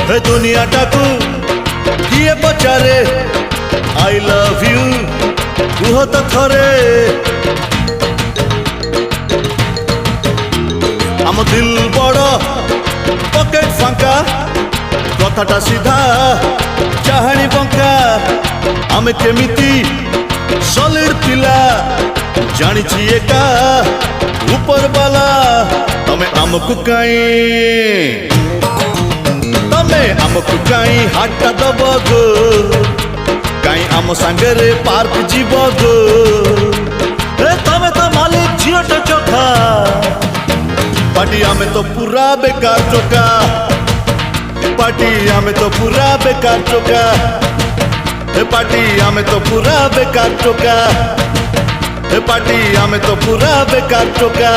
हे दुनियाटाकू किए पचारे I love you कुह तो थरे आम दिल बड़ पकेट फांका कथाटा सीधा चाहाणी बंका आमे केमिति सॉलिड पिला जानिछि एका ऊपर वाला तमे आमकु काई हाटा दब गो काई आम सांगरे पार्क जीव गो तमे तो मालिक झीटा चोखा पार्टी आमे तो पूरा बेकार चोका पार्टी आमे तो पूरा बेकार चोका पार्टी आमे तो पूरा बेकार चोका पार्टी आमे तो पूरा बेकार चोका।